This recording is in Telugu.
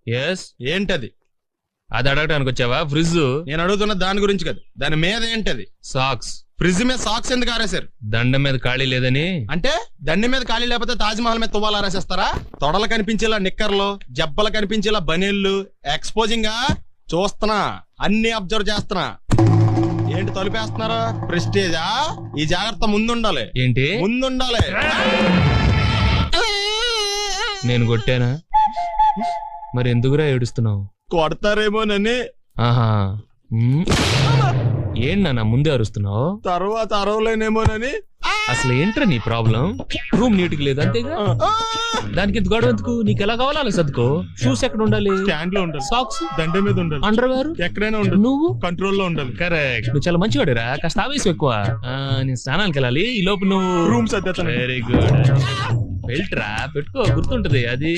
ఎస్, ఏంటది? అది అడగటానికి వచ్చావా? ఫ్రిడ్జ్. నేను అడుగుతున్న దాని గురించి కదా, దాని మీద ఏంటది? సాక్స్. ఫ్రిడ్జ్ మీద సాక్స్ ఎందుకు ఆరేశారు? దండం మీద ఖాళీ లేదని. అంటే దండి మీద ఖాళీ లేకపోతే తాజ్ మహల్ మీద తువ్వాలు ఆరేసేస్తారా? తొడలు కనిపించేలా నిక్కర్లు, జబ్బలు కనిపించేలా బనీళ్లు, ఎక్స్పోజింగ్ గా చూస్తున్నా, అన్ని అబ్జర్వ్ చేస్తున్నా. ఏంటి తలుపేస్తున్నారా? ప్రెస్టేజా? ఈ జాగ్రత్త ముందుండాలి. ఏంటి? ముందుండాలి. నేను కొట్టానా? మరి ఎందుకురా ఏడుస్తున్నావు? కొడతారేమోనని. ఆహా. ఏంటన్నా ముందే అరుస్తున్నావు? తర్వాత అరవలేనేమోనని. అసలు ఏంట్రా నీ ప్రాబ్లం? రూమ్ నీట్ గా లేదు అంతేగా, దానికి ఇంత గొడవ ఎందుకు? నీకు ఎలా కావాలో అలా సర్దుకో. షూస్ ఎక్కడ ఉండాలి? స్టాండ్ లో ఉండాలి. సాక్స్ దండ మీద ఉండాలి. అండర్ వేర్ ఎక్కడైనా ఉండాలి. నువ్వు కంట్రోల్ లో ఉండాలి. కరెక్ట్. నువ్వు చాలా మంచివాడురా, కాస్త ఆవేశం ఎక్కువ. నేను స్నానానికి వెళ్ళాలి, ఈ లోపు నువ్వు రూమ్ సర్దేస్తాను. Very good. బెల్ట్ రా పెట్టుకో, గుర్తుంటది అది.